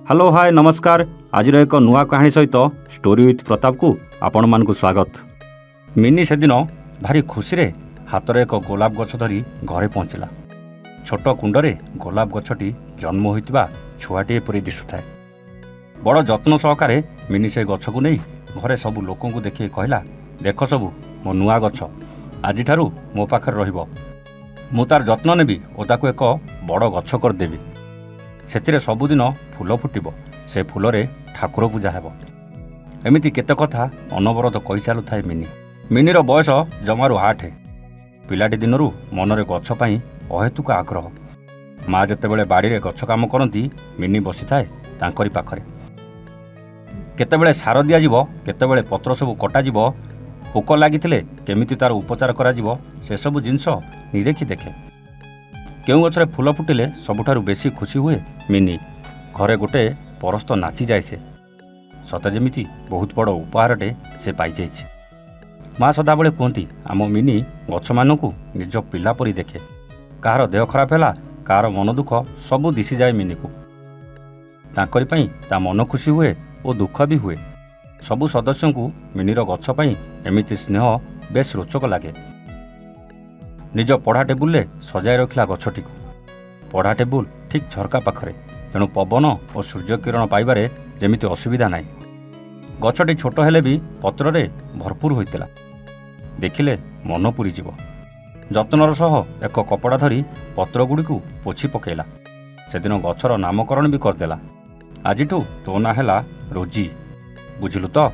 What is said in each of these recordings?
Hello hi नमस्कार। आज एक नुआ कहानी सहित स्टोरी विथ प्रताप को आपण मानकु स्वागत। मिनी से दिन भारी खुशी रे हाथ में एक गोलाप गछ धरी घरे पहुँचला। छोट कुंडरे गोलाप गछटी जन्म होइतिबा छुआटीए परी दिशुଥାଏ। बड़ जत्न सहकारे मिनी से गछ को नहीं घरे सबू लोक देखी कहला, देख सबू मो नुआ गछ आज मो पाखरे रहिबो। मु तार जत्न नेबी और ताकू एक बड़ गछ करदेवी। सेतिरे सबुदिन फूल फुटिबो, से फूलरे ठाकुर पूजा हेबो। एमिति केते कथा अनवरत कहि चालु थाए मिनी। मिनीर बयस जमारू 8। पिलाटी दिनरू मनरे गछ पई अहेतुक आग्रह। माँ जेतेबेले बाड़ीरे गछ काम करती मिनी बसी थाए तांकरी पाखरे। केतेबेले सार दिया जिवो, केतेबेले पत्र सब कटा जिवो, पोक लागिथिले केमिति तार उपचार करा जिवो, से सब जिंस निदेखि देखे। केउ गछरे फूल फुटिले सबुठारु बेसी खुशी हुए मिनी। घरे गोटे परस्त नाची जाए से सते जेमिति बहुत बड़ उपहारटे से पाई जाइछि। माँ सदाबेले कहती आम मिनी गछ मानकु निज पिला परी देखे। कहार देह खराब हैला, कहार मन दुख सबू दिशी जाए मिनी को। तांकरी पई ता मन खुशी हुए और दुख भी हुए। सबू सदस्य को मिनीर गछ पई एमिति स्नेह बेस रोचक लगे। निज पढ़ा टेबुल सजाई रखिला गछटी को। पढ़ा टेबुल ठीक झरका पाखरे, तेणु पवन और सूर्य किरण पाइबारे जेमिति असुविधा नाई। गछटी छोट हेले भी पत्र रे भरपूर होइतिला। देखिले मन पूरी जीव। जत्नर सह एक कपड़ा धरी पत्र गुड़िकु पोछि पकेला। सेदिन गछर नामकरण भी करदेला। आजिठू तो ना हेला रोजी, बुझिलु तो?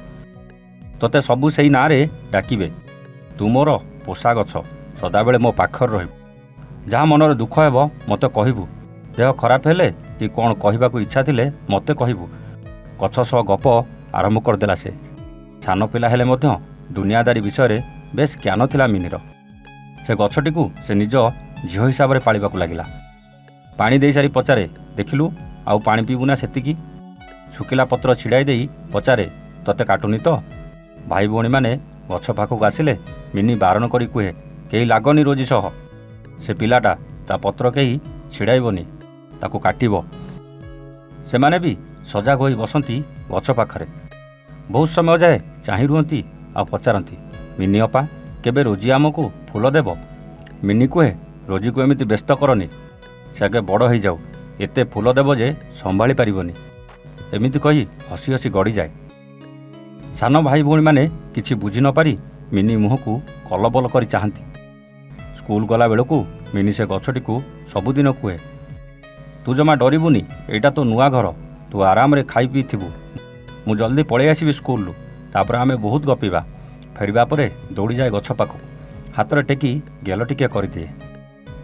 तोते सबू सेई ना रे डाकिबे। तू मोर पोषा गछ, सदाबेले मो पाखर रहिबु। जहाँ मनरे दुख हेबो मते कहिबु। देह खराब हेले कि कौन कहबाकू इच्छा थिले मते कहिबु। गछ सह गप आरंभ करदेला से। सान पिला हेले मध्य दुनियादारी विषय बेस ज्ञान थिला मिनीर। से गछटीकू से निज झियो हिसाब रे पालिबाकू लागिला। पानी देई सारी पचारे, देखिलु आउ पानी पीबू ना सेतिकी? सुकिला पत्र छिड़ाई देई पचारे, तते काटुनी तो? भाई भौणी माने गछ पाखक आसिले मिनी बारण करी कुहे, केही लागनी रोजी सह। से पिलाटा ता पत्र केही छिड़ाइबनी, ताकू काटिबो। सेमाने भी सजाग होई बसंती गछ पाखरे। बहुत समय जाए चाही रुहंती आ पचारती, मिनी अपा केबे रोजी आमको फूल देव? मिनी कुहे, रोजी को एमिति व्यस्त करनी, से आगे बड़ हो जाऊ, एते फूल देव जे संभाली पारिबनी। एमिति कही हसी हसी गड़ी जाए। सान भाई भौणी माने किछि बुझी न पारी मिनी मुह को कलबल करी चाहती। स्कूल गला बेलू मिनी से गछटी को सबुदिन कुहे, तू जमा डरबुनी, एटा तो नुआ घर, तू आराम रे खाई पी थिबु। मु जल्दी पळेई आसीबी स्कूल। तापर आमे बहुत गपीबा। फेरिबा परे दौड़ी जाए गछ पाखु, हाथ टेकी गेल टिके करदिए।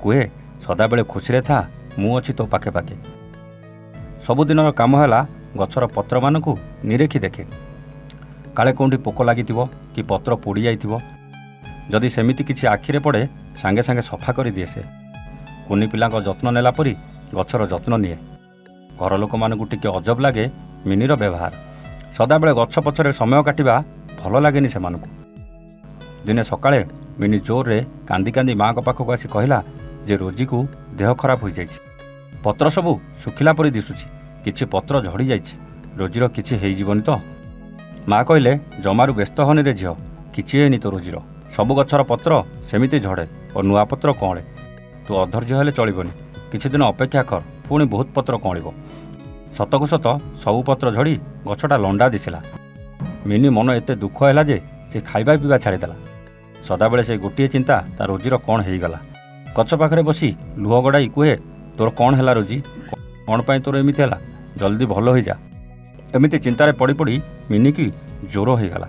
कुहे, सदाबेले खुशी रे था, मु अछि तो पाखे पाखे। सबुदिनर काम हैला गछर पत्र मानकु निरेखी देखे। काले कोंठी पोक लागिथिबो कि पत्र पोड़ी जाइथिबो। जदि सेमिति किछि आखिरे पड़े सांगे सांगे सफा कर दिए। से कुनी पिलांक जत्न नेला परी गछर जत्न निए। घर लोक मानकु टिके अजब लागे मिनीर व्यवहार। सदाबेले गछ पछरे समय काटिबा भल लागेनी सेमानकु। दिने सकाळे मिनी जोर रे कांदी कांदी माँ को पाखक आसी कहला जे रोजी को देह खराब हो जाइछि। पत्र सबू सुखिला परी दिसुछि, किछि पत्र झड़ी जाइछि। रोजीर किछि हेइ जीवनी तो? माँ कहले, जमारू व्यस्त हनी रे झियो, किछि हेनी तो रोजीर। सबु गछर पत्र सेमिति झड़े और नुआ पत्र कौळे। तू अधैर्य हेले चलिबनी, किछि दिन अपेक्षा कर, पुणी बहुत पत्र कौळिबो। सतकु सत सबु पत्र झड़ी गछटा लंडा दिसिला। मिनी मन एते दुख हैला जे से खाइबा पीवा छाड़ीदेला। सदाबेले से गोटे चिंता ता रोजीर कौन हेइगला। गछ पाखरे बसी लुह गड़ाई कुहे, तोर कौन हैला रोजी? कौन पाई तोर एमिति हैला? जल्दी भल हो जा। एमिति चिंतारे पड़ी पड़ी मिनी की जोर होइगला।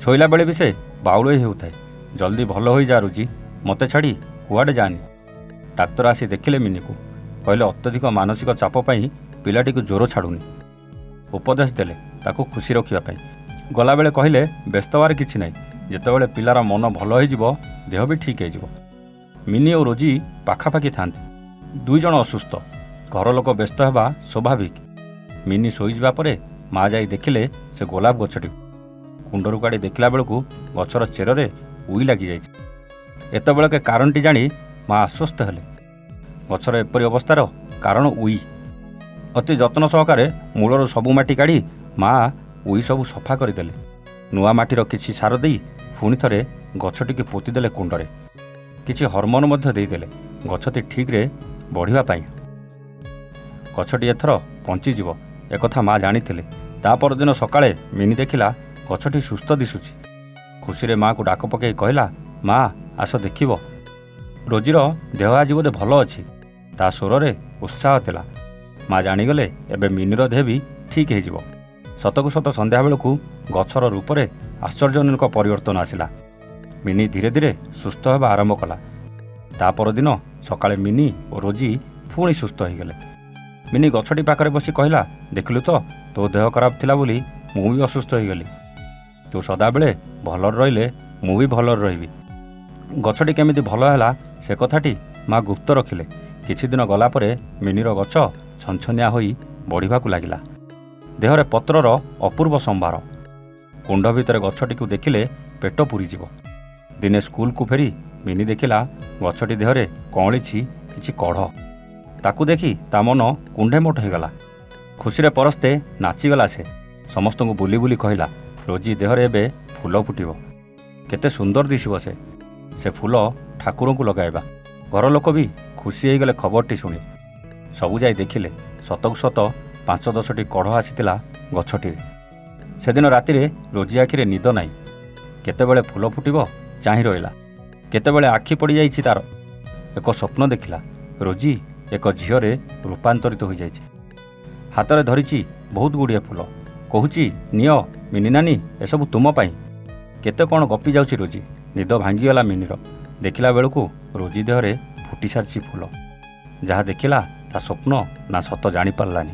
शोइला बेले भी से बाउल हेउथाए, जल्दी भल हो जा रोजी, मते छाड़ी कुआडे जानी। डाक्तर आसी देखिले मिनी को, कहले अत्यधिक मानसिक चाप पाई पिलाटी को जोर छाड़ुनी। उपदेश देले ताको खुशी रखिबा पाई। गला बेले कहले, व्यस्त हबार किछि नाही, जेतेबेले पिलार मन भल हो जिवो देह भी ठीक हो जिवो। मिनी और रोजी पाखापाखि थांती। दुई जण असुस्थ, घर लोक व्यस्त हेबा स्वाभाविक। मिनी शोई जिबा परे माँ जाई देखिले से गोलाप गछटी कुंडरू काढ़ी देखला बेलू गछर चेରରେ उई लगी जाइछि। एतबेलके कारणटी जानी माँ आश्वस्त हेले। गछर एपरी अवस्थार कारण उई। ଅତି ଯତ୍ନ ସହକାରେ ମୂଳରୁ ସବୁ ମାଟି କାଢ଼ି ମା ଉଇ ସବୁ ସଫା କରିଦେଲେ। ନୂଆ ମାଟିର କିଛି ସାର ଦେଇ ପୁଣି ଥରେ ଗଛଟିକୁ ପୋତିଦେଲେ କୁଣ୍ଡରେ। କିଛି ହରମୋନ୍ ମଧ୍ୟ ଦେଇଦେଲେ ଗଛଟି ଠିକ୍ରେ ବଢ଼ିବା ପାଇଁ। ଗଛଟି ଏଥର ବଞ୍ଚିଯିବ ଏକଥା ମା ଜାଣିଥିଲେ। ତା ପରଦିନ ସକାଳେ ମିନି ଦେଖିଲା ଗଛଟି ସୁସ୍ଥ ଦିଶୁଛି। ଖୁସିରେ ମାଆକୁ ଡାକ ପକାଇ କହିଲା, ମା ଆସ ଦେଖିବ, ରୋଜିର ଦେହ ଆଜି ବୋଧେ ଭଲ ଅଛି। ତା ସ୍ୱରରେ ଉତ୍ସାହ ଥିଲା। ମା ଜାଣିଗଲେ ଏବେ ମିନିର ଦେହ ବି ଠିକ୍ ହେଇଯିବ। ସତକୁ ସତ ସନ୍ଧ୍ୟାବେଳକୁ ଗଛର ରୂପରେ ଆଶ୍ଚର୍ଯ୍ୟଜନକ ପରିବର୍ତ୍ତନ ଆସିଲା। ମିନି ଧୀରେ ଧୀରେ ସୁସ୍ଥ ହେବା ଆରମ୍ଭ କଲା। ତା ପରଦିନ ସକାଳେ ମିନି ଓ ରୋଜି ପୁଣି ସୁସ୍ଥ ହୋଇଗଲେ। ମିନି ଗଛଟି ପାଖରେ ବସି କହିଲା, ଦେଖିଲୁ ତ ତୋ ଦେହ ଖରାପ ଥିଲା ବୋଲି ମୁଁ ବି ଅସୁସ୍ଥ ହୋଇଗଲି। ତୁ ସଦାବେଳେ ଭଲରେ ରହିଲେ ମୁଁ ବି ଭଲରେ ରହିବି। ଗଛଟି କେମିତି ଭଲ ହେଲା ସେ କଥାଟି ମା ଗୁପ୍ତ ରଖିଲେ। କିଛି ଦିନ ଗଲା ପରେ ମିନିର ଗଛ ଛନଛନିଆ ହୋଇ ବଢ଼ିବାକୁ ଲାଗିଲା। ଦେହରେ ପତ୍ରର ଅପୂର୍ବ ସମ୍ଭାର। କୁଣ୍ଡ ଭିତରେ ଗଛଟିକୁ ଦେଖିଲେ ପେଟ ପୁରିଯିବ। ଦିନେ ସ୍କୁଲକୁ ଫେରି ମିନି ଦେଖିଲା ଗଛଟି ଦେହରେ କଅଁଳିଛି କିଛି କଢ଼। ତାକୁ ଦେଖି ତା ମନ କୁଣ୍ଢେ ମୋଟ ହୋଇଗଲା। ଖୁସିରେ ପରସ୍ତେ ନାଚିଗଲା ସେ। ସମସ୍ତଙ୍କୁ ବୁଲି ବୁଲି କହିଲା, ରୋଜି ଦେହରେ ଏବେ ଫୁଲ ଫୁଟିବ। କେତେ ସୁନ୍ଦର ଦିଶିବ ସେ ଫୁଲ ଠାକୁରଙ୍କୁ ଲଗାଇବା। ଘର ଲୋକ ବି ଖୁସି ହେଇଗଲେ ଖବରଟି ଶୁଣି। ସବୁ ଯାଇ ଦେଖିଲେ ସତକୁ ସତ 5-10ଟି କଢ଼ ଆସିଥିଲା ଗଛଟିରେ। ସେଦିନ ରାତିରେ ରୋଜି ଆଖିରେ ନିଦ ନାହିଁ। କେତେବେଳେ ଫୁଲ ଫୁଟିବ ଚାହିଁ ରହିଲା। କେତେବେଳେ ଆଖି ପଡ଼ିଯାଇଛି ତାର। ଏକ ସ୍ୱପ୍ନ ଦେଖିଲା, ରୋଜି ଏକ ଝିଅରେ ରୂପାନ୍ତରିତ ହୋଇଯାଇଛି। ହାତରେ ଧରିଛି ବହୁତ ଗୁଡ଼ିଏ ଫୁଲ। କହୁଛି, ନିଅ ମିନି ନାନୀ, ଏସବୁ ତୁମ ପାଇଁ। କେତେ କ'ଣ ଗପି ଯାଉଛି ରୋଜି। ନିଦ ଭାଙ୍ଗିଗଲା ମିନିର। ଦେଖିଲା ବେଳକୁ ରୋଜି ଦେହରେ ଫୁଟି ସାରିଛି ଫୁଲ। ଯାହା ଦେଖିଲା ତା ସ୍ୱପ୍ନ ନା ସତ ଜାଣିପାରିଲାନି।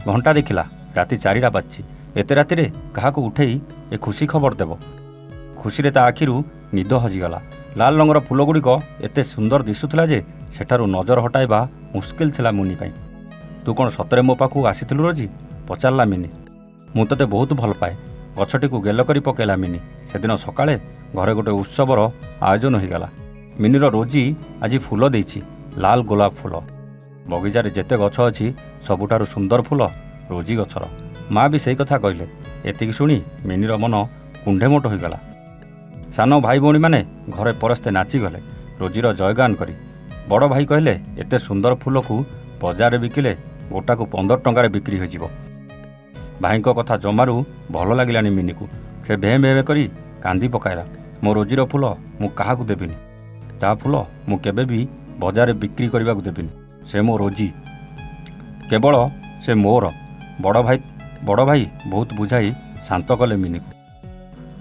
ଘଣ୍ଟା ଦେଖିଲା, ରାତି 4ଟା ବାଜିଛି। ଏତେ ରାତିରେ କାହାକୁ ଉଠେଇ ଏ ଖୁସି ଖବର ଦେବ। ଖୁସିରେ ତା ଆଖିରୁ ନିଦ ହଜିଗଲା। ଲାଲ ରଙ୍ଗର ଫୁଲଗୁଡ଼ିକ ଏତେ ସୁନ୍ଦର ଦିଶୁଥିଲା ଯେ ସେଠାରୁ ନଜର ହଟାଇବା ମୁସ୍କିଲ ଥିଲା ମିନି ପାଇଁ। ତୁ କ'ଣ ସତରେ ମୋ ପାଖକୁ ଆସିଥିଲୁ ରୋଜି? ପଚାରିଲା ମିନି। ମୁଁ ତୋତେ ବହୁତ ଭଲ ପାଏ। ଗଛଟିକୁ ଗେଲ କରି ପକାଇଲା ମିନି। ସେଦିନ ସକାଳେ ଘରେ ଗୋଟେ ଉତ୍ସବର ଆୟୋଜନ ହୋଇଗଲା। ମିନିର ରୋଜି ଆଜି ଫୁଲ ଦେଇଛି, ଲାଲ ଗୋଲାପ ଫୁଲ। ବଗିଚାରେ ଯେତେ ଗଛ ଅଛି ସବୁଠାରୁ ସୁନ୍ଦର ଫୁଲ ରୋଜି ଗଛର। ମା ବି ସେଇ କଥା କହିଲେ। ଏତିକି ଶୁଣି ମିନିର ମନ କୁଣ୍ଢେ ମୋଟ ହୋଇଗଲା। ସାନ ଭାଇ ଭଉଣୀମାନେ ଘରେ ପରସ୍ତେ ନାଚିଗଲେ ରୋଜିର ଜୟଗାନ କରି। ବଡ଼ ଭାଇ କହିଲେ, ଏତେ ସୁନ୍ଦର ଫୁଲକୁ ବଜାରରେ ବିକିଲେ ଗୋଟାକୁ 15 ଟଙ୍କାରେ ବିକ୍ରି ହୋଇଯିବ। ଭାଇଙ୍କ କଥା ଜମାରୁ ଭଲ ଲାଗିଲାନି ମିନିକୁ। ସେ ଭେଁ ଭେଁ କରି କାନ୍ଦି ପକାଇଲା। ମୋ ରୋଜିର ଫୁଲ ମୁଁ କାହାକୁ ଦେବିନି। ତା ଫୁଲ ମୁଁ କେବେ ବି ବଜାରରେ ବିକ୍ରି କରିବାକୁ ଦେବିନି। ସେ ମୋ ରୋଜି, କେବଳ ସେ ମୋର। ବଡ଼ ଭାଇ ବହୁତ ବୁଝାଇ ଶାନ୍ତ କଲେ ମିନିକୁ।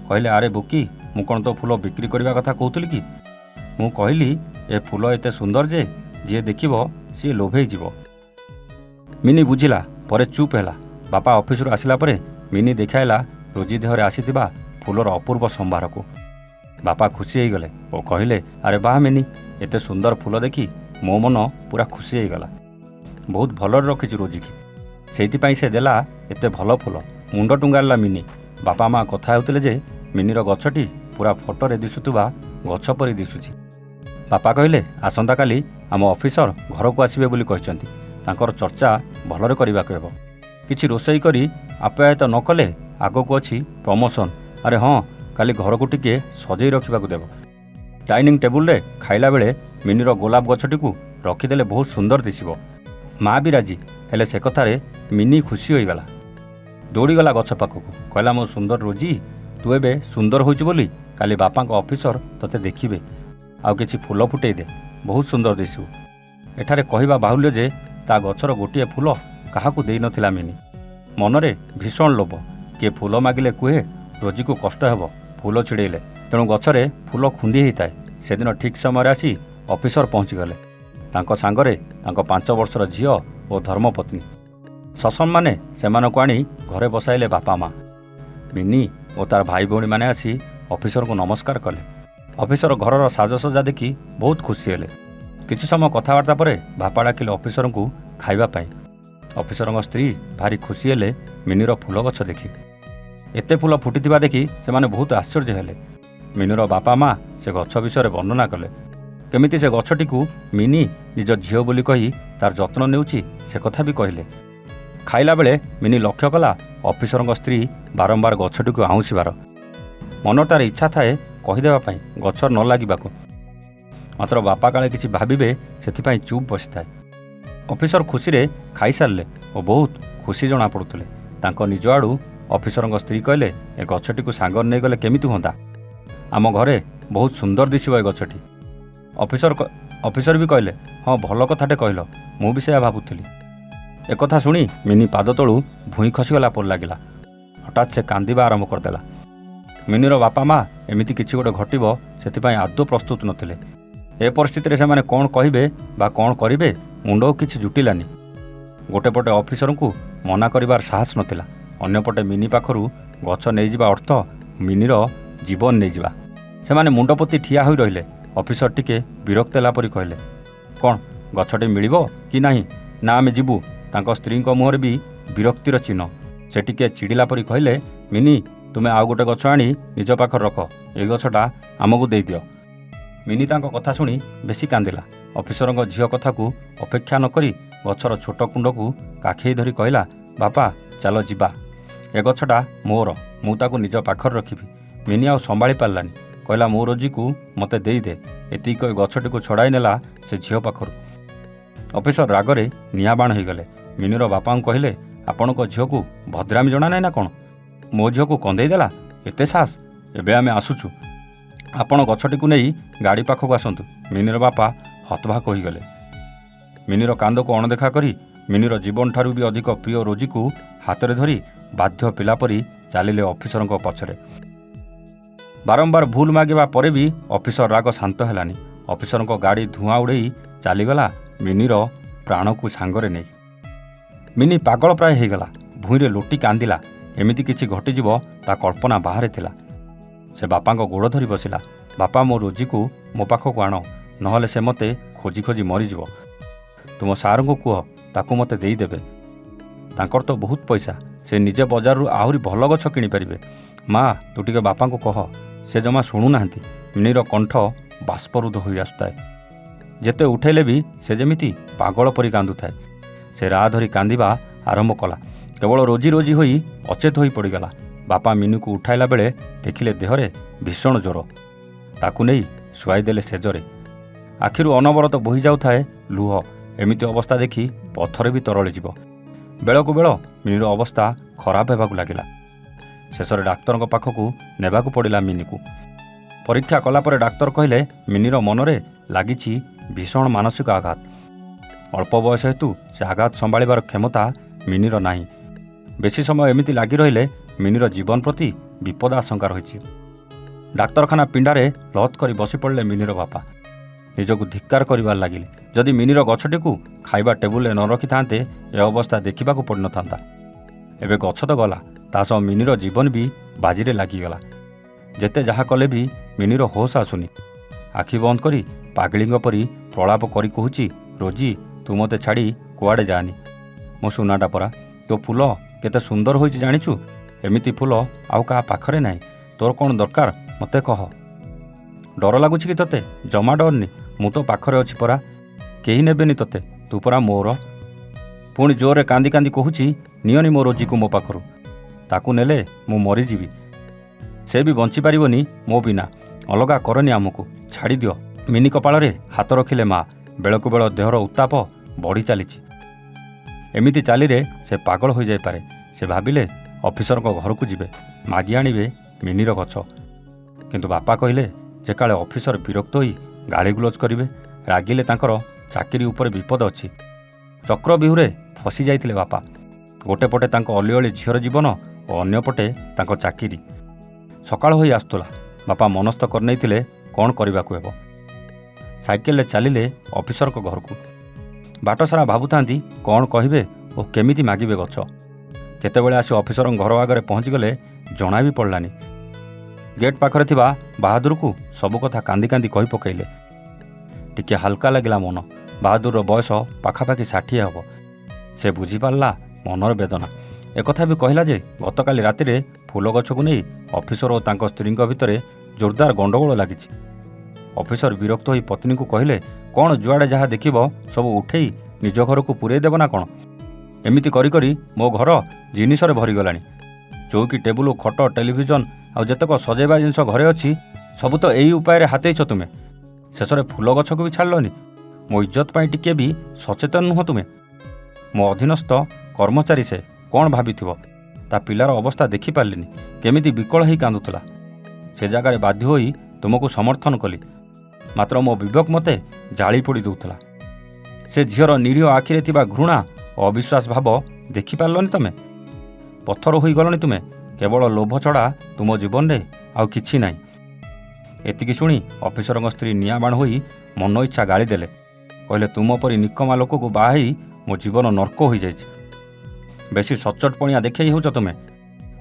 କହିଲେ, ଆରେ ବୋକି, ମୁଁ କ'ଣ ତୋ ଫୁଲ ବିକ୍ରି କରିବା କଥା କହୁଥିଲି କି? ମୁଁ କହିଲି ଏ ଫୁଲ ଏତେ ସୁନ୍ଦର ଯେ ଯିଏ ଦେଖିବ ସିଏ ଲୋଭେଇଯିବ। ମିନି ବୁଝିଲା, ପରେ ଚୁପ୍ ହେଲା। ବାପା ଅଫିସରୁ ଆସିଲା ପରେ ମିନି ଦେଖାଇଲା ରୋଜି ଦେହରେ ଆସିଥିବା ଫୁଲର ଅପୂର୍ବ ସମ୍ଭାରକୁ। ବାପା ଖୁସି ହେଇଗଲେ ଓ କହିଲେ, ଆରେ ବାଃ ମିନି, ଏତେ ସୁନ୍ଦର ଫୁଲ ଦେଖି ମୋ ମନ ପୁରା ଖୁସି ହେଇଗଲା। ବହୁତ ଭଲରେ ରଖିଛୁ ରୋଜିକି, ସେଇଥିପାଇଁ ସେ ଦେଲା ଏତେ ଭଲ ଫୁଲ। ମୁଣ୍ଡ ଟୁଙ୍ଗାରିଲା ମିନି। ବାପା ମା କଥା ହେଉଥିଲେ ଯେ ମିନିର ଗଛଟି ପୁରା ଫଟୋରେ ଦିଶୁଥିବା ଗଛ ପରି ଦିଶୁଛି। ବାପା କହିଲେ, ଆସନ୍ତାକାଲି ଆମ ଅଫିସର ଘରକୁ ଆସିବେ ବୋଲି କହିଛନ୍ତି। ତାଙ୍କର ଚର୍ଚ୍ଚା ଭଲରେ କରିବାକୁ ହେବ। କିଛି ରୋଷେଇ କରି ଆପ୍ୟାୟିତ ନ କଲେ ଆଗକୁ ଅଛି ପ୍ରମୋସନ୍। ଆରେ ହଁ, କାଲି ଘରକୁ ଟିକେ ସଜେଇ ରଖିବାକୁ ଦେବ। ଡାଇନିଂ ଟେବୁଲରେ ଖାଇଲା ବେଳେ ମିନିର ଗୋଲାପ ଗଛଟିକୁ ରଖିଦେଲେ ବହୁତ ସୁନ୍ଦର ଦିଶିବ। ମା ବି ରାଜି ହେଲେ। ସେ କଥାରେ ମିନି ଖୁସି ହୋଇଗଲା। ଦୌଡ଼ିଗଲା ଗଛ ପାଖକୁ। କହିଲା, ମୋ ସୁନ୍ଦର ରୋଜି, ତୁ ଏବେ ସୁନ୍ଦର ହୋଇଛୁ ବୋଲି କାଲି ବାପାଙ୍କ ଅଫିସର ତୋତେ ଦେଖିବେ। ଆଉ କିଛି ଫୁଲ ଫୁଟେଇ ଦେ, ବହୁତ ସୁନ୍ଦର ଦିଶିବୁ। ଏଠାରେ କହିବା ବାହୁଲ୍ୟ ଯେ ତା ଗଛର ଗୋଟିଏ ଫୁଲ କାହାକୁ ଦେଇନଥିଲା ମିନି। ମନରେ ଭୀଷଣ ଲୋଭ। କିଏ ଫୁଲ ମାଗିଲେ କୁହେ ରୋଜିକୁ କଷ୍ଟ ହେବ ଫୁଲ ଛିଡ଼େଇଲେ। ତେଣୁ ଗଛରେ ଫୁଲ ଖୁନ୍ଦି ହେଇଥାଏ। ସେଦିନ ଠିକ୍ ସମୟରେ ଆସି ଅଫିସର ପହଞ୍ଚିଗଲେ। ତାଙ୍କ ସାଙ୍ଗରେ ତାଙ୍କ 5 ବର୍ଷର ଝିଅ ଓ ଧର୍ମପତ୍ନୀ। ସସମ୍ମାନେ ସେମାନଙ୍କୁ ଆଣି ଘରେ ବସାଇଲେ ବାପା ମା। ମିନି ଓ ତାର ଭାଇ ଭଉଣୀମାନେ ଆସି ଅଫିସରଙ୍କୁ ନମସ୍କାର କଲେ। ଅଫିସର ଘରର ସାଜସଜ୍ଜା ଦେଖି ବହୁତ ଖୁସି ହେଲେ। କିଛି ସମୟ କଥାବାର୍ତ୍ତା ପରେ ବାପା ଡାକିଲେ ଅଫିସରଙ୍କୁ ଖାଇବା ପାଇଁ। ଅଫିସରଙ୍କ ସ୍ତ୍ରୀ ଭାରି ଖୁସି ହେଲେ ମିନିର ଫୁଲ ଗଛ ଦେଖି। ଏତେ ଫୁଲ ଫୁଟିଥିବା ଦେଖି ସେମାନେ ବହୁତ ଆଶ୍ଚର୍ଯ୍ୟ ହେଲେ। ମିନିର ବାପା ମା ସେ ଗଛ ବିଷୟରେ ବର୍ଣ୍ଣନା କଲେ। କେମିତି ସେ ଗଛଟିକୁ ମିନି ନିଜ ଝିଅ ବୋଲି କହି ତାର ଯତ୍ନ ନେଉଛି ସେ କଥା ବି କହିଲେ। ଖାଇଲା ବେଳେ ମିନି ଲକ୍ଷ୍ୟ କଲା ଅଫିସରଙ୍କ ସ୍ତ୍ରୀ ବାରମ୍ବାର ଗଛଟିକୁ ଆଉଁସିବାର। ମନ ତାର ଇଚ୍ଛା ଥାଏ କହିଦେବା ପାଇଁ ଗଛର ନ ଲାଗିବାକୁ, ମାତ୍ର ବାପା କାଳେ କିଛି ଭାବିବେ ସେଥିପାଇଁ ଚୁପ୍ ବସିଥାଏ। ଅଫିସର ଖୁସିରେ ଖାଇସାରିଲେ ଓ ବହୁତ ଖୁସି ଜଣାପଡ଼ୁଥିଲେ। ତାଙ୍କ ନିଜ ଆଡ଼ୁ ଅଫିସରଙ୍କ ସ୍ତ୍ରୀ କହିଲେ, ଏ ଗଛଟିକୁ ସାଙ୍ଗରେ ନେଇଗଲେ କେମିତି ହୁଅନ୍ତା? ଆମ ଘରେ ବହୁତ ସୁନ୍ଦର ଦିଶିବ ଏ ଗଛଟି। ଅଫିସର ବି କହିଲେ, ହଁ ଭଲ କଥାଟେ କହିଲ, ମୁଁ ବି ସେୟା ଭାବୁଥିଲି। ଏକଥା ଶୁଣି ମିନି ପାଦ ତଳୁ ଭୁଇଁ ଖସିଗଲା ପରି ଲାଗିଲା। ହଠାତ୍ ସେ କାନ୍ଦିବା ଆରମ୍ଭ କରିଦେଲା। ମିନିର ବାପା ମା ଏମିତି କିଛି ଗୋଟେ ଘଟିବ ସେଥିପାଇଁ ଆଦୌ ପ୍ରସ୍ତୁତ ନଥିଲେ। ଏ ପରିସ୍ଥିତିରେ ସେମାନେ କ'ଣ କହିବେ ବା କ'ଣ କରିବେ ମୁଣ୍ଡକୁ କିଛି ଜୁଟିଲାନି। ଗୋଟେ ପଟେ ଅଫିସରଙ୍କୁ ମନା କରିବାର ସାହସ ନଥିଲା, ଅନ୍ୟପଟେ ମିନି ପାଖରୁ ଗଛ ନେଇଯିବା ଅର୍ଥ ମିନିର ଜୀବନ ନେଇଯିବା। ସେମାନେ ମୁଣ୍ଡ ପୋତି ଠିଆ ହୋଇ ରହିଲେ। ଅଫିସର ଟିକେ ବିରକ୍ତ ହେଲା ପରି କହିଲେ, କ'ଣ ଗଛଟି ମିଳିବ କି ନାହିଁ? ନା ଆମେ ଯିବୁ? ତାଙ୍କ ସ୍ତ୍ରୀଙ୍କ ମୁହଁରେ ବି ବିରକ୍ତିର ଚିହ୍ନ। ସେ ଟିକେ ଚିଡ଼ିଲା ପରି କହିଲେ, ମିନି ତୁମେ ଆଉ ଗୋଟେ ଗଛ ଆଣି ନିଜ ପାଖରେ ରଖ, ଏଇ ଗଛଟା ଆମକୁ ଦେଇଦିଅ। ମିନି ତାଙ୍କ କଥା ଶୁଣି ବେଶୀ କାନ୍ଦିଲା। ଅଫିସରଙ୍କ ଝିଅ କଥାକୁ ଅପେକ୍ଷା ନ କରି ଗଛର ଛୋଟ କୁଣ୍ଡକୁ କାଖେଇ ଧରି କହିଲା, ବାପା ଚାଲ ଯିବା, ଏ ଗଛଟା ମୋର, ମୁଁ ତାକୁ ନିଜ ପାଖରେ ରଖିବି। ମିନି ଆଉ ସମ୍ଭାଳି ପାରିଲାନି, କହିଲା ମୋ ରୋଜିକୁ ମୋତେ ଦେଇଦେ। ଏତିକି କହି ଗଛଟିକୁ ଛଡ଼ାଇ ନେଲା ସେ ଝିଅ ପାଖରୁ। ଅଫିସର ରାଗରେ ନିଆଁ ବାଣ ହୋଇଗଲେ। ମିନିର ବାପାଙ୍କୁ କହିଲେ, ଆପଣଙ୍କ ଝିଅକୁ ଭଦ୍ରାମୀ ଜଣା ନାହିଁ ନା କ'ଣ? ମୋ ଝିଅକୁ କନ୍ଦେଇ ଦେଲା, ଏତେ ସାହସ! ଏବେ ଆମେ ଆସୁଛୁ, ଆପଣ ଗଛଟିକୁ ନେଇ ଗାଡ଼ି ପାଖକୁ ଆସନ୍ତୁ। ମିନିର ବାପା ହତବାକ୍ ହୋଇଗଲେ। ମିନିର କାନ୍ଦକୁ ଅଣଦେଖା କରି ମିନିର ଜୀବନଠାରୁ ବି ଅଧିକ ପ୍ରିୟ ରୋଜିକୁ ହାତରେ ଧରି ବାଧ୍ୟ ପିଲା ପରି ଚାଲିଲେ ଅଫିସରଙ୍କ ପଛରେ। ବାରମ୍ବାର ଭୁଲ ମାଗିବା ପରେ ବି ଅଫିସର ରାଗ ଶାନ୍ତ ହେଲାନି। ଅଫିସରଙ୍କ ଗାଡ଼ି ଧୂଆଁ ଉଡ଼େଇ ଚାଲିଗଲା ମିନିର ପ୍ରାଣକୁ ସାଙ୍ଗରେ ନେଇ। ମିନି ପାଗଳ ପ୍ରାୟ ହେଇଗଲା, ଭୂଇଁରେ ଲୋଟି କାନ୍ଦିଲା। ଏମିତି କିଛି ଘଟିଯିବ ତା କଳ୍ପନା ବାହାରେ ଥିଲା। ସେ ବାପାଙ୍କ ଗୋଡ଼ ଧରି ବସିଲା, ବାପା ମୋ ରୋଜିକୁ ମୋ ପାଖକୁ ଆଣ, ନହେଲେ ସେ ମୋତେ ଖୋଜି ଖୋଜି ମରିଯିବ। ତୁମ ସାର୍ଙ୍କୁ କୁହ ତାକୁ ମୋତେ ଦେଇଦେବେ, ତାଙ୍କର ତ ବହୁତ ପଇସା, ସେ ନିଜେ ବଜାରରୁ ଆହୁରି ଭଲ ଗଛ କିଣିପାରିବେ। ମା ତୁ ଟିକେ ବାପାଙ୍କୁ କହ, ସେ ଜମା ଶୁଣୁନାହାନ୍ତି। ମିନିର କଣ୍ଠ ବାଷ୍ପରୁଦ୍ଧ ହୋଇ ଆସୁଥାଏ। ଯେତେ ଉଠେଇଲେ ବି ସେ ଯେମିତି ପାଗଳ ପରି କାନ୍ଦୁଥାଏ। ସେ ରାହା ଧରି କାନ୍ଦିବା ଆରମ୍ଭ କଲା। କେବଳ ରୋଜି ରୋଜି ହୋଇ ଅଚେତ ହୋଇ ପଡ଼ିଗଲା। ବାପା ମିନିକୁ ଉଠାଇଲା ବେଳେ ଦେଖିଲେ ଦେହରେ ଭୀଷଣ ଜ୍ୱର। ତାକୁ ନେଇ ଶୁଆଇଦେଲେ ସେଜରେ। ଆଖିରୁ ଅନବରତ ବୋହି ଯାଉଥାଏ ଲୁହ। ଏମିତି ଅବସ୍ଥା ଦେଖି ପଥର ବି ତରଳିଯିବ। ବେଳକୁ ବେଳ ମିନିର ଅବସ୍ଥା ଖରାପ ହେବାକୁ ଲାଗିଲା। ଶେଷରେ ଡାକ୍ତରଙ୍କ ପାଖକୁ ନେବାକୁ ପଡ଼ିଲା ମିନିକୁ। ପରୀକ୍ଷା କଲାପରେ ଡାକ୍ତର କହିଲେ, ମିନିର ମନରେ ଲାଗିଛି ଭୀଷଣ ମାନସିକ ଆଘାତ। ଅଳ୍ପ ବୟସ ହେତୁ ସେ ଆଘାତ ସମ୍ଭାଳିବାର କ୍ଷମତା ମିନିର ନାହିଁ। ବେଶୀ ସମୟ ଏମିତି ଲାଗି ରହିଲେ ମିନିର ଜୀବନ ପ୍ରତି ବିପଦ ଆଶଙ୍କା ରହିଛି। ଡାକ୍ତରଖାନା ପିଣ୍ଡାରେ ଲଥ୍ କରି ବସି ପଡ଼ିଲେ ମିନିର ବାପା। ନିଜକୁ ଧିକ୍କାର କରିବାରେ ଲାଗିଲେ। ଯଦି ମିନିର ଗଛଟିକୁ ଖାଇବା ଟେବୁଲରେ ନ ରଖିଥାନ୍ତେ ଏ ଅବସ୍ଥା ଦେଖିବାକୁ ପଡ଼ିନଥାନ୍ତା। ଏବେ ଗଛ ତ ଗଲା, ତା ସହ ମିନିର ଜୀବନ ବି ବାଜିରେ ଲାଗିଗଲା। ଯେତେ ଯାହା କଲେ ବି ମିନିର ହୋସ୍ ଆସୁନି। ଆଖି ବନ୍ଦ କରି ପାଗଳିଙ୍କ ପରି ପ୍ରଳାପ କରି କହୁଛି, ରୋଜି ତୁ ମୋତେ ଛାଡ଼ି କୁଆଡ଼େ ଯାଆନି। ମୋ ସୁନାଟା ପରା, ତୋ ଫୁଲ କେତେ ସୁନ୍ଦର ହୋଇଛି ଜାଣିଛୁ? ଏମିତି ଫୁଲ ଆଉ କାହା ପାଖରେ ନାହିଁ। ତୋର କ'ଣ ଦରକାର ମୋତେ କହ। ଡର ଲାଗୁଛି କି ତୋତେ? ଜମା ଡରନି, ମୁଁ ତ ପାଖରେ ଅଛି ପରା, କେହି ନେବେନି ତୋତେ, ତୁ ପରା ମୋର। ପୁଣି ଜୋରରେ କାନ୍ଦି କାନ୍ଦି କହୁଛି, ନିଅନି ମୋ ରୋଜିକୁ ମୋ ପାଖରୁ, ତାକୁ ନେଲେ ମୁଁ ମରିଯିବି। ସେ ବି ବଞ୍ଚିପାରିବନି ମୋ ବିନା। ଅଲଗା କରନି ଆମକୁ, ଛାଡ଼ିଦିଅ। ମିନି କପାଳରେ ହାତ ରଖିଲେ ମା। ବେଳକୁ ବେଳ ଦେହର ଉତ୍ତାପ ବଢ଼ି ଚାଲିଛି। ଏମିତି ଚାଲିରେ ସେ ପାଗଳ ହୋଇଯାଇପାରେ। ସେ ଭାବିଲେ ଅଫିସରଙ୍କ ଘରକୁ ଯିବେ, ମାଗି ଆଣିବେ ମିନିର ଗଛ। କିନ୍ତୁ ବାପା କହିଲେ ଯେ କାଳେ ଅଫିସର ବିରକ୍ତ ହୋଇ ଗାଳିଗୁଲଜ କରିବେ, ରାଗିଲେ ତାଙ୍କର ଚାକିରି ଉପରେ ବିପଦ ଅଛି। ଚକ୍ରବ୍ୟୁହରେ ଫସି ଯାଇଥିଲେ ବାପା। ଗୋଟେ ପଟେ ତାଙ୍କ ଅଲିଅଳି ଝିଅର ଜୀବନ ଓ ଅନ୍ୟପଟେ ତାଙ୍କ ଚାକିରି। ସକାଳ ହୋଇ ଆସୁଥିଲା। ବାପା ମନସ୍ଥ କରିନେଇଥିଲେ କ'ଣ କରିବାକୁ ହେବ। ସାଇକେଲରେ ଚାଲିଲେ ଅଫିସରଙ୍କ ଘରକୁ। ବାଟ ସାରା ଭାବୁଥାନ୍ତି କ'ଣ କହିବେ ଓ କେମିତି ମାଗିବେ ଗଛ। କେତେବେଳେ ଆସି ଅଫିସରଙ୍କ ଘର ଆଗରେ ପହଞ୍ଚିଗଲେ ଜଣା ବି ପଡ଼ିଲାନି। ଗେଟ୍ ପାଖରେ ଥିବା ବାହାଦୁରକୁ ସବୁ କଥା କାନ୍ଦି କାନ୍ଦି କହି ପକାଇଲେ। ଟିକେ ହାଲକା ଲାଗିଲା ମନ। ବାହାଦୁରର ବୟସ ପାଖାପାଖି 60 ହେବ। ସେ ବୁଝିପାରିଲା ମନର ବେଦନା। ଏକଥା ବି କହିଲା ଯେ ଗତକାଲି ରାତିରେ ଫୁଲ ଗଛକୁ ନେଇ ଅଫିସର ଓ ତାଙ୍କ ସ୍ତ୍ରୀଙ୍କ ଭିତରେ ଜୋରଦାର ଗଣ୍ଡଗୋଳ ଲାଗିଛି। ଅଫିସର ବିରକ୍ତ ହୋଇ ପତ୍ନୀଙ୍କୁ କହିଲେ, କ'ଣ ଯୁଆଡ଼େ ଯାହା ଦେଖିବ ସବୁ ଉଠେଇ ନିଜ ଘରକୁ ପୂରେଇ ଦେବ ନା କ'ଣ? ଏମିତି କରି କରି ମୋ ଘର ଜିନିଷରେ ଭରିଗଲାଣି। ଚୌକି, ଟେବୁଲ, ଖଟ, ଟେଲିଭିଜନ ଆଉ ଯେତେକ ସଜେଇବା ଜିନିଷ ଘରେ ଅଛି ସବୁ ତ ଏଇ ଉପାୟରେ ହାତେଇଛ ତୁମେ। ଶେଷରେ ଫୁଲ ଗଛକୁ ବି ଛାଡ଼ିଲନି। ମୋ ଇଜ୍ଜତ ପାଇଁ ଟିକିଏ ବି ସଚେତନ ନୁହଁ ତୁମେ। ମୋ ଅଧୀନସ୍ଥ କର୍ମଚାରୀ ସେ କ'ଣ ଭାବିଥିବ। ତା ପିଲାର ଅବସ୍ଥା ଦେଖିପାରିଲିନି, କେମିତି ବିକଳ ହେଇ କାନ୍ଦୁଥିଲା। ସେ ଜାଗାରେ ବାଧ୍ୟ ହୋଇ ତୁମକୁ ସମର୍ଥନ କଲି, ମାତ୍ର ମୋ ବିବେକ ମୋତେ ଜାଳି ପୋଡ଼ି ଦେଉଥିଲା। ସେ ଝିଅର ନିରୀହ ଆଖିରେ ଥିବା ଘୃଣା ଓ ଅବିଶ୍ୱାସ ଭାବ ଦେଖିପାରିଲନି ତମେ। ପଥର ହୋଇଗଲଣି ତୁମେ। କେବଳ ଲୋଭ ଛଡ଼ା ତୁମ ଜୀବନରେ ଆଉ କିଛି ନାହିଁ। ଏତିକି ଶୁଣି ଅଫିସରଙ୍କ ସ୍ତ୍ରୀ ନିଆଁବାଣ ହୋଇ ମନ ଇଚ୍ଛା ଗାଳି ଦେଲେ। କହିଲେ, ତୁମ ପରି ନିକମା ଲୋକକୁ ବାହା ହେଇ ମୋ ଜୀବନ ନର୍କ ହୋଇଯାଇଛି। ବେଶୀ ସଚଟପଣିଆ ଦେଖେଇ ହେଉଛ ତୁମେ।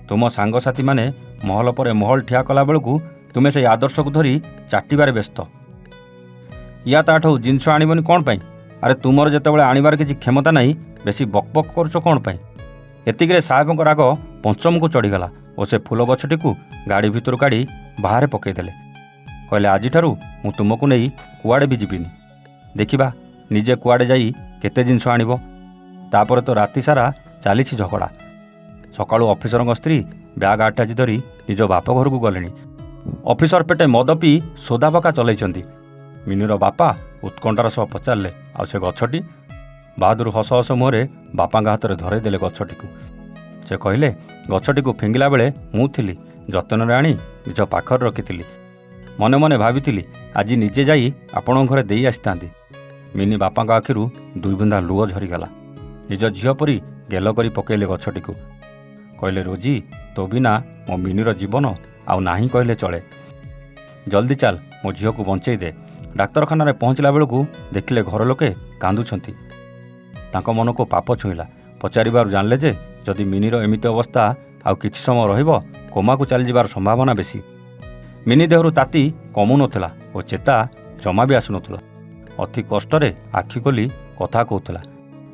ତୁମ ସାଙ୍ଗସାଥୀମାନେ ମହଲ ପରେ ମହଲ ଠିଆ କଲା ବେଳକୁ ତୁମେ ସେଇ ଆଦର୍ଶକୁ ଧରି ଚାଟିବାରେ ବ୍ୟସ୍ତ। ୟା ତାଠୁ ଜିନିଷ ଆଣିବନି କ'ଣ ପାଇଁ? ଆରେ ତୁମର ଯେତେବେଳେ ଆଣିବାର କିଛି କ୍ଷମତା ନାହିଁ, ବେଶୀ ବକବକ୍ କରୁଛ କ'ଣ ପାଇଁ? ଏତିକିରେ ସାହେବଙ୍କ ରାଗ ପଞ୍ଚମକୁ ଚଢ଼ିଗଲା ଓ ସେ ଫୁଲ ଗଛଟିକୁ ଗାଡ଼ି ଭିତରୁ କାଢ଼ି ବାହାରେ ପକାଇଦେଲେ। କହିଲେ, ଆଜିଠାରୁ ମୁଁ ତୁମକୁ ନେଇ କୁଆଡ଼େ ବି ଯିବିନି। ଦେଖିବା ନିଜେ କୁଆଡ଼େ ଯାଇ କେତେ ଜିନିଷ ଆଣିବ। ତାପରେ ତ ରାତି ସାରା ଚାଲିଛି ଝଗଡ଼ା। ସକାଳୁ ଅଫିସରଙ୍କ ସ୍ତ୍ରୀ ବ୍ୟାଗ୍ ଆଟାଚି ଧରି ନିଜ ବାପ ଘରକୁ ଗଲେଣି। ଅଫିସର ପେଟେ ମଦ ପିଇ ସୋଦାପକା ଚଲେଇଛନ୍ତି। ମିନିର ବାପା ଉତ୍କଣ୍ଠାର ସହ ପଚାରିଲେ, ଆଉ ସେ ଗଛଟି? ବାହାଦୁର ହସ ହସ ମୁହଁରେ ବାପାଙ୍କ ହାତରେ ଧରେଇ ଦେଲେ ଗଛଟିକୁ। ସେ କହିଲେ, ଗଛଟିକୁ ଫିଙ୍ଗିଲା ବେଳେ ମୁଁ ଥିଲି। ଯତ୍ନରେ ଆଣି ନିଜ ପାଖରେ ରଖିଥିଲି। ମନେ ମନେ ଭାବିଥିଲି ଆଜି ନିଜେ ଯାଇ ଆପଣଙ୍କ ଘରେ ଦେଇ ଆସିଥାନ୍ତି। ମିନି ବାପାଙ୍କ ଆଖିରୁ ଦୁଇ ବୁନ୍ଦା ଲୁହ ଝରିଗଲା। ନିଜ ଝିଅ ପରି ଗେଲ କରି ପକାଇଲେ ଗଛଟିକୁ। କହିଲେ, ରୋଜି, ତୋ ବିନା ମୋ ମିନିର ଜୀବନ ଆଉ ନାହିଁ କହିଲେ ଚଳେ। ଜଲ୍ଦି ଚାଲ, ମୋ ଝିଅକୁ ବଞ୍ଚେଇ ଦେ। ଡାକ୍ତରଖାନାରେ ପହଞ୍ଚିଲା ବେଳକୁ ଦେଖିଲେ ଘର ଲୋକେ କାନ୍ଦୁଛନ୍ତି। ତାଙ୍କ ମନକୁ ପାପ ଛୁଇଁଲା। ପଚାରିବାରୁ ଜାଣିଲେ ଯେ ଯଦି ମିନିର ଏମିତି ଅବସ୍ଥା ଆଉ କିଛି ସମୟ ରହିବ, କୋମାକୁ ଚାଲିଯିବାର ସମ୍ଭାବନା ବେଶୀ। ମିନି ଦେହରୁ ତାତି କମୁନଥିଲା ଓ ଚେତା ଜମା ବି ଆସୁନଥିଲା। ଅତି କଷ୍ଟରେ ଆଖି ଖୋଲି କଥା କହୁଥିଲା।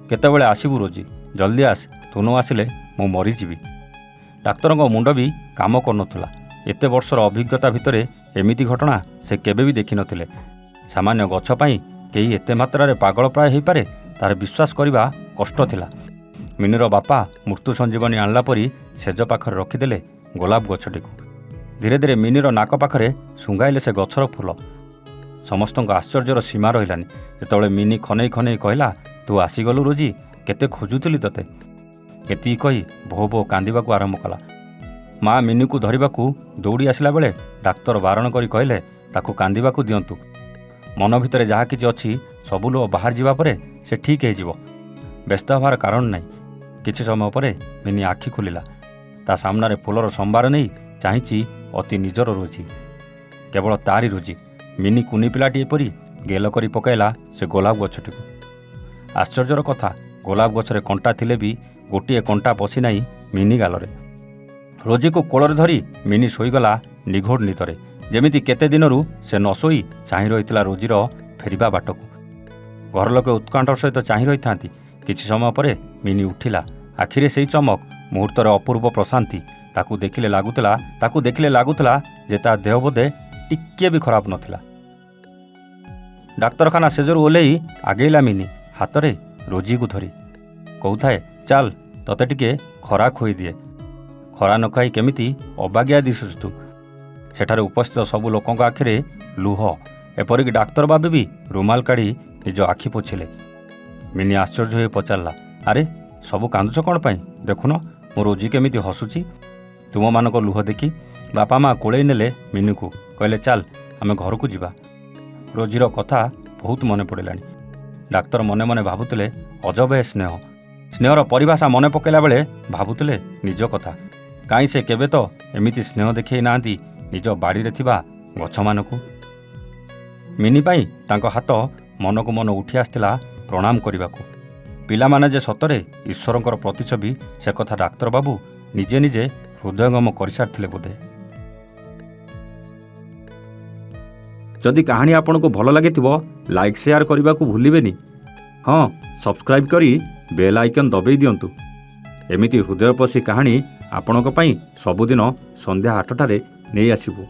କେତେବେଳେ ଆସିବୁ ରୋଜି? ଜଲ୍ଦି ଆସ, ତୁ ନ ଆସିଲେ ମୁଁ ମରିଯିବି। ଡାକ୍ତରଙ୍କ ମୁଣ୍ଡ ବି କାମ କରୁନଥିଲା। ଏତେ ବର୍ଷର ଅଭିଜ୍ଞତା ଭିତରେ ଏମିତି ଘଟଣା ସେ କେବେ ବି ଦେଖିନଥିଲେ। ସାମାନ୍ୟ ଗଛ ପାଇଁ କେହି ଏତେ ମାତ୍ରାରେ ପାଗଳ ପ୍ରାୟ ହୋଇପାରେ, ତାର ବିଶ୍ୱାସ କରିବା କଷ୍ଟ ଥିଲା। ମିନିର ବାପା ମୃତ୍ୟୁ ସଞ୍ଜୀବନୀ ଆଣିଲା ପରି ସେଜ ପାଖରେ ରଖିଦେଲେ ଗୋଲାପ ଗଛଟିକୁ। ଧୀରେ ଧୀରେ ମିନିର ନାକ ପାଖରେ ଶୁଙ୍ଘାଇଲେ ସେ ଗଛର ଫୁଲ। ସମସ୍ତଙ୍କ ଆଶ୍ଚର୍ଯ୍ୟର ସୀମା ରହିଲାନି ଯେତେବେଳେ ମିନି ଖନେଇ ଖନେଇ କହିଲା, ତୁ ଆସିଗଲୁ ରୋଜି, କେତେ ଖୋଜୁଥିଲି ତତେ। ଏତିକି କହି ଭୋ ଭୋ କାନ୍ଦିବାକୁ ଆରମ୍ଭ କଲା। ମା ମିନିକୁ ଧରିବାକୁ ଦୌଡ଼ି ଆସିଲା ବେଳେ ଡାକ୍ତର ବାରଣ କରି କହିଲେ, ତାକୁ କାନ୍ଦିବାକୁ ଦିଅନ୍ତୁ। ମନ ଭିତରେ ଯାହା କିଛି ଅଛି ସବୁ ଲୁହ ବାହାରି ଯିବା ପରେ ସେ ଠିକ୍ ହେଇଯିବ। ବ୍ୟସ୍ତ ହେବାର କାରଣ ନାହିଁ। କିଛି ସମୟ ପରେ ମିନି ଆଖି ଖୋଲିଲା। ତା ସାମ୍ନାରେ ଫୁଲର ସମ୍ଭାର ନେଇ ଚାହିଁଛି ଅତି ନିଜର ରୋଜି। କେବଳ ତାରି ରୋଜି। ମିନି କୁନି ପିଲାଟିଏ ପରି ଗେଲ କରି ପକାଇଲା ସେ ଗୋଲାପ ଗଛଟିକୁ। ଆଶ୍ଚର୍ଯ୍ୟର କଥା, ଗୋଲାପ ଗଛରେ କଣ୍ଟା ଥିଲେ ବି ଗୋଟିଏ କଣ୍ଟା ପଶି ନାହିଁ ମିନି ଗାଲରେ। ରୋଜିକୁ କୋଳରେ ଧରି ମିନି ଶୋଇଗଲା ନିଘୋଡ଼ ନିଦରେ। ଯେମିତି କେତେ ଦିନରୁ ସେ ନ ଶୋଇ ଚାହିଁ ରହିଥିଲା ରୋଜିର ଫେରିବା ବାଟକୁ। ଘରଲୋକେ ଉତ୍କଣ୍ଠାର ସହିତ ଚାହିଁ ରହିଥାନ୍ତି। କିଛି ସମୟ ପରେ ମିନି ଉଠିଲା। ଆଖିରେ ସେଇ ଚମକ, ମୁହୂର୍ତ୍ତରେ ଅପୂର୍ବ ପ୍ରଶାନ୍ତି। ତାକୁ ଦେଖିଲେ ଲାଗୁଥିଲା ଯେ ତା ଦେହ ବୋଧେ ଟିକିଏ ବି ଖରାପ ନଥିଲା। ଡାକ୍ତରଖାନା ସେଜରୁ ଓହ୍ଲେଇ ଆଗେଇଲା ମିନି, ହାତରେ ରୋଜିକୁ ଧରି। କହୁଥାଏ, ଚାଲ ତତେ ଟିକେ ଖରା ଖୋଇଦିଏ। ଖରା ନ ଖାଇ କେମିତି ଅବାଗିଆ ଦିଶୁଛୁ ତୁ। ସେଠାରେ ଉପସ୍ଥିତ ସବୁ ଲୋକଙ୍କ ଆଖିରେ ଲୁହ, ଏପରିକି ଡାକ୍ତର ବାବୁ ବି ରୁମାଲ କାଢ଼ି ନିଜ ଆଖି ପୋଛିଲେ। ମିନି ଆଶ୍ଚର୍ଯ୍ୟ ହୋଇ ପଚାରିଲା, ଆରେ ସବୁ କାନ୍ଦୁଛ କ'ଣ ପାଇଁ? ଦେଖୁନ ମୋ ରୋଜି କେମିତି ହସୁଛି। ତୁମମାନଙ୍କ ଲୁହ ଦେଖି ବାପା ମା କୋଳେଇ ନେଲେ ମିନିକୁ। କହିଲେ, ଚାଲ ଆମେ ଘରକୁ ଯିବା। ରୋଜିର କଥା ବହୁତ ମନେ ପଡ଼ିଲାଣି। ଡାକ୍ତର ମନେ ମନେ ଭାବୁଥିଲେ, ଅଜବ ଏ ସ୍ନେହ। ସ୍ନେହର ପରିଭାଷା ମନେ ପକାଇଲା ବେଳେ ଭାବୁଥିଲେ ନିଜ କଥା। କାହିଁ ସେ କେବେ ତ ଏମିତି ସ୍ନେହ ଦେଖାଇ ନାହାନ୍ତି ନିଜ ବାଡ଼ିରେ ଥିବା ଗଛମାନଙ୍କୁ। ମିନି ପାଇଁ ତାଙ୍କ ହାତ ମନକୁ ମନ ଉଠି ଆସିଥିଲା ପ୍ରଣାମ କରିବାକୁ। ପିଲାମାନେ ଯେ ସତରେ ଈଶ୍ୱରଙ୍କର ପ୍ରତିଛବି, ସେ କଥା ଡାକ୍ତରବାବୁ ନିଜେ ନିଜେ ହୃଦୟଙ୍ଗମ କରିସାରିଥିଲେ ବୋଧେ। ଯଦି କାହାଣୀ ଆପଣଙ୍କୁ ଭଲ ଲାଗିଥିବ, ଲାଇକ୍ ସେୟାର କରିବାକୁ ଭୁଲିବେନି। ହଁ, ସବସ୍କ୍ରାଇବ୍ କରି ବେଲ୍ ଆଇକନ୍ ଦବାଇ ଦିଅନ୍ତୁ। ଏମିତି ହୃଦୟପୋଷୀ କାହାଣୀ ଆପଣଙ୍କ ପାଇଁ ସବୁଦିନ ସନ୍ଧ୍ୟା 8ଟାରେ ନେଇ ଆସିବୁ।